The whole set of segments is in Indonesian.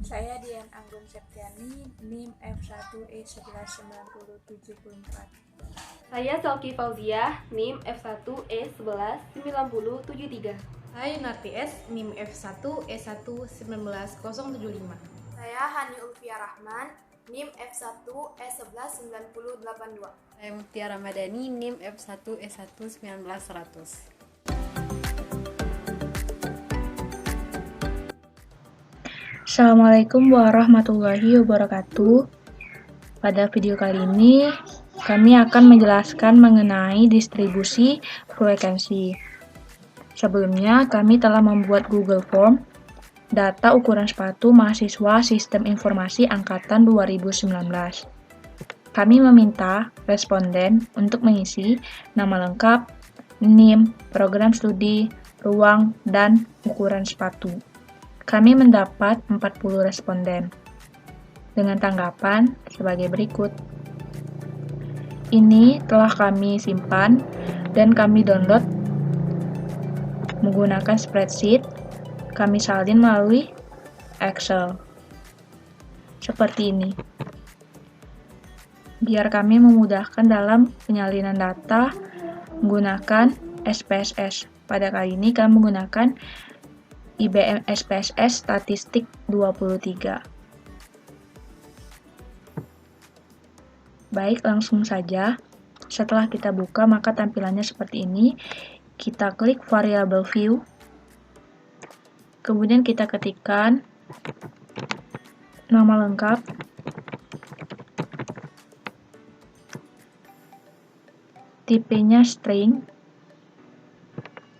Saya Dian Anggun Septiani, NIM F1E119074. Saya Selki Fauziah, NIM F1E119073. Saya Yunarti S, NIM F1E1190075. Saya Hani Ulfia Rahman, NIM F1E11982. Saya Mutiara Ramadhani, NIM F1E11900. Assalamualaikum warahmatullahi wabarakatuh. Pada video kali ini, kami akan menjelaskan mengenai distribusi frekuensi. Sebelumnya, kami telah membuat Google Form data ukuran sepatu mahasiswa Sistem Informasi Angkatan 2019. Kami meminta responden untuk mengisi nama lengkap, NIM, program studi, ruang, dan ukuran sepatu. Kami mendapat 40 responden dengan tanggapan sebagai berikut. Ini telah kami simpan dan kami download menggunakan spreadsheet. Kami salin melalui Excel. Seperti ini. Biar kami memudahkan dalam penyalinan data menggunakan SPSS. Pada kali ini kami menggunakan IBM SPSS Statistik 23. Baik, langsung saja. Setelah kita buka, maka tampilannya seperti ini. Kita klik variable view. Kemudian kita ketikkan nama lengkap, tipenya string,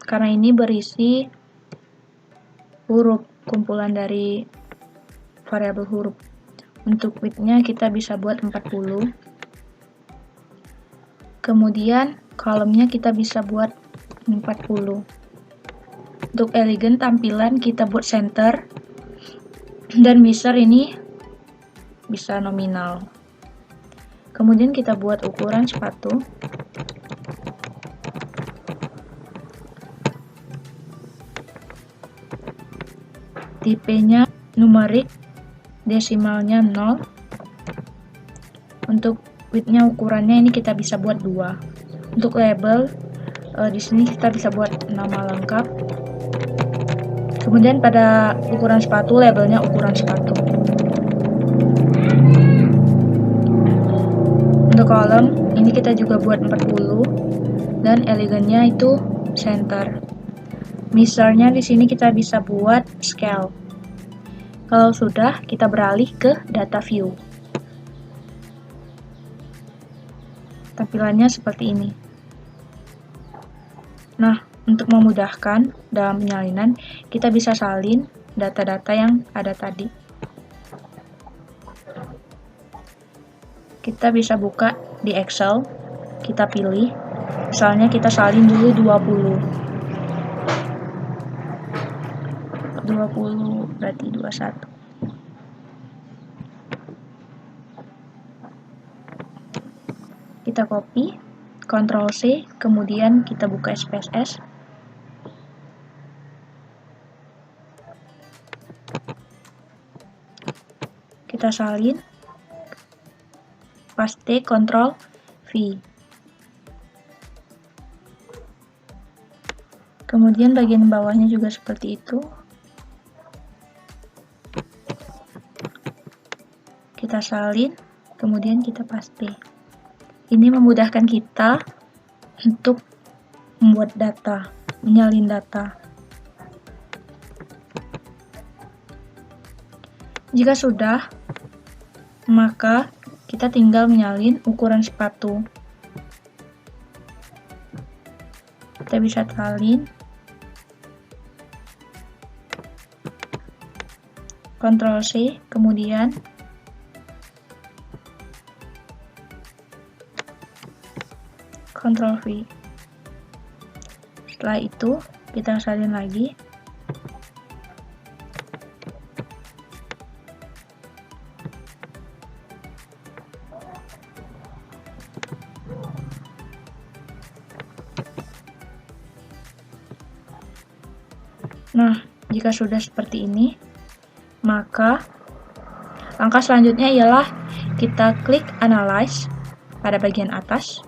karena ini berisi huruf, kumpulan dari variabel huruf. Untuk width-nya kita bisa buat 40. Kemudian kolomnya kita bisa buat 40. Untuk elegan tampilan kita buat center, dan measure ini bisa nominal. Kemudian kita buat ukuran sepatu. Tipenya numerik, desimalnya 0. Untuk width-nya ukurannya ini kita bisa buat 2. Untuk label di sini kita bisa buat nama lengkap. Kemudian pada ukuran sepatu, labelnya ukuran sepatu. Untuk kolom ini kita juga buat 40 dan elegannya itu center. Measure-nya di sini kita bisa buat scale. Kalau sudah, kita beralih ke data view. Tampilannya seperti ini. Nah, untuk memudahkan dalam penyalinan, kita bisa salin data-data yang ada tadi. Kita bisa buka di Excel, kita pilih, misalnya kita salin dulu 20 berarti 21. Kita copy, Ctrl C, kemudian kita buka SPSS. Kita salin, paste, Ctrl V. Kemudian bagian bawahnya juga seperti itu. Kita salin, kemudian kita paste. Ini memudahkan kita untuk membuat data, menyalin data. Jika sudah, maka kita tinggal menyalin ukuran sepatu. Kita bisa salin, Ctrl C, kemudian Ctrl V. Setelah itu, kita salin lagi. Nah, jika sudah seperti ini, maka Langkah selanjutnya ialah kita klik Analyze pada bagian atas.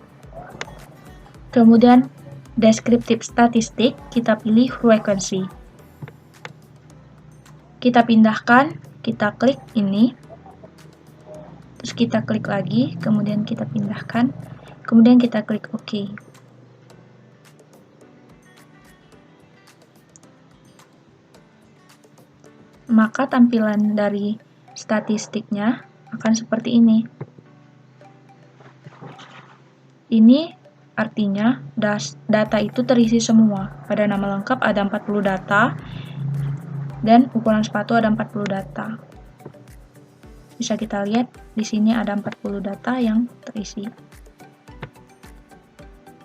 Kemudian Descriptive Statistic, kita pilih Frequency. Kita pindahkan, kita klik ini. Terus kita klik lagi, kemudian kita pindahkan, kemudian kita klik OK. Maka tampilan dari statistiknya akan seperti ini. Ini artinya data itu terisi semua. Pada nama lengkap ada 40 data dan ukuran sepatu ada 40 data. Bisa kita lihat di sini ada 40 data yang terisi.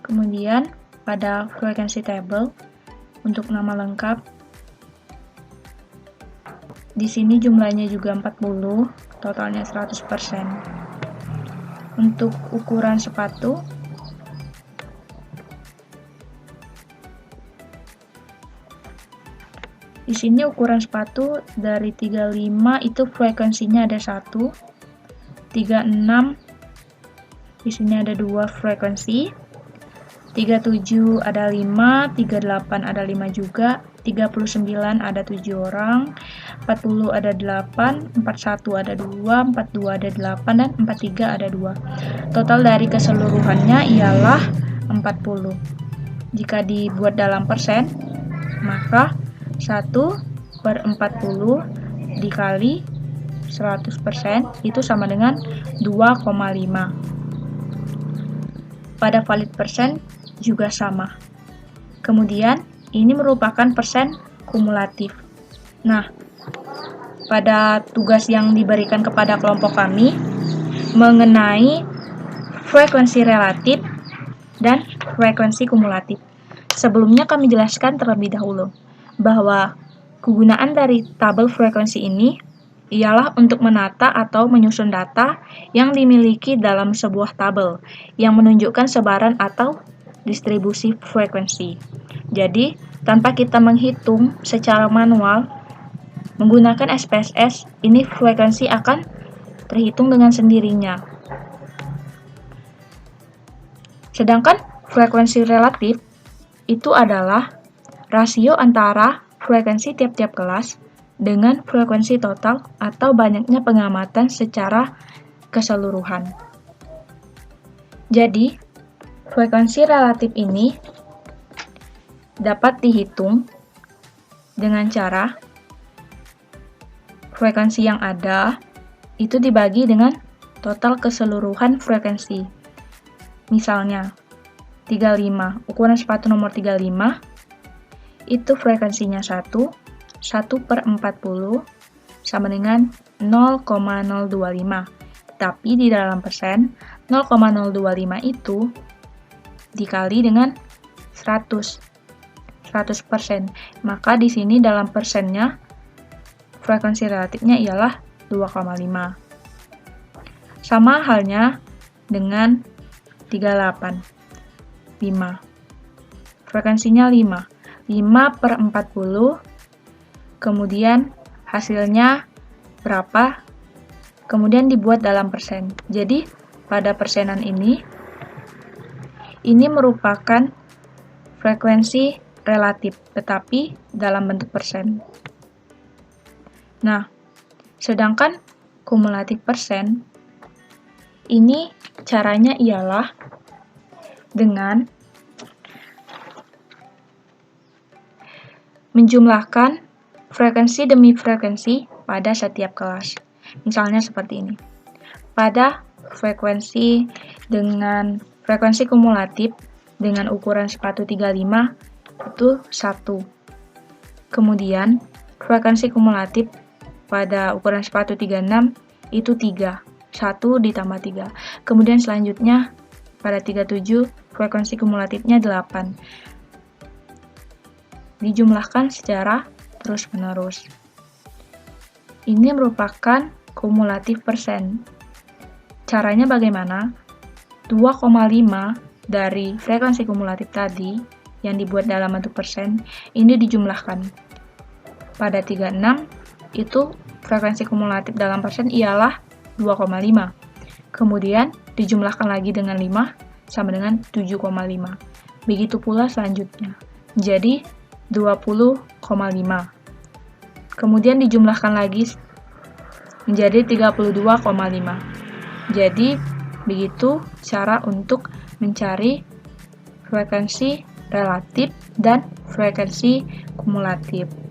Kemudian pada frequency table untuk nama lengkap di sini jumlahnya juga 40, totalnya 100%. Untuk ukuran sepatu di sini ukuran sepatu dari 35 itu frekuensinya ada 1, 36 di sini ada 2 frekuensi, 37 ada 5, 38 ada 5 juga, 39 ada 7 orang, 40 ada 8, 41 ada 2, 42 ada 8, dan 43 ada 2. Total dari keseluruhannya ialah 40. Jika dibuat dalam persen, maka 1/40 dikali 100% itu sama dengan 2,5. Pada valid persen juga sama. Kemudian ini merupakan persen kumulatif. Nah, pada tugas yang diberikan kepada kelompok kami mengenai frekuensi relatif dan frekuensi kumulatif. Sebelumnya kami jelaskan terlebih dahulu bahwa kegunaan dari tabel frekuensi ini ialah untuk menata atau menyusun data yang dimiliki dalam sebuah tabel yang menunjukkan sebaran atau distribusi frekuensi. Jadi, tanpa kita menghitung secara manual menggunakan SPSS, ini frekuensi akan terhitung dengan sendirinya. Sedangkan frekuensi relatif itu adalah rasio antara frekuensi tiap-tiap kelas dengan frekuensi total atau banyaknya pengamatan secara keseluruhan. Jadi, frekuensi relatif ini dapat dihitung dengan cara frekuensi yang ada itu dibagi dengan total keseluruhan frekuensi. Misalnya, 35, ukuran sepatu nomor 35, itu frekuensinya 1 1/40 sama dengan 0,025. Tapi di dalam persen, 0,025 itu dikali dengan 100%. Maka di sini dalam persennya, frekuensi relatifnya ialah 2,5. Sama halnya dengan 38. 5. Frekuensinya 5. 5/40, kemudian hasilnya berapa, kemudian dibuat dalam persen. Jadi, pada persenan ini merupakan frekuensi relatif, tetapi dalam bentuk persen. Nah, sedangkan kumulatif persen, ini caranya ialah dengan menjumlahkan frekuensi demi frekuensi pada setiap kelas. Misalnya seperti ini. Pada frekuensi dengan frekuensi kumulatif dengan ukuran sepatu 35 itu 1. Kemudian frekuensi kumulatif pada ukuran sepatu 36 itu 3. 1 ditambah 3. Kemudian selanjutnya pada 37 frekuensi kumulatifnya 8. Dijumlahkan secara terus-menerus. Ini merupakan kumulatif persen. Caranya bagaimana? 2,5 dari frekuensi kumulatif tadi yang dibuat dalam bentuk persen, ini dijumlahkan. Pada 36 itu frekuensi kumulatif dalam persen ialah 2,5. Kemudian dijumlahkan lagi dengan 5 sama dengan 7,5. Begitu pula selanjutnya. Jadi 20,5. Kemudian dijumlahkan lagi menjadi 32,5. Jadi begitu cara untuk mencari frekuensi relatif dan frekuensi kumulatif.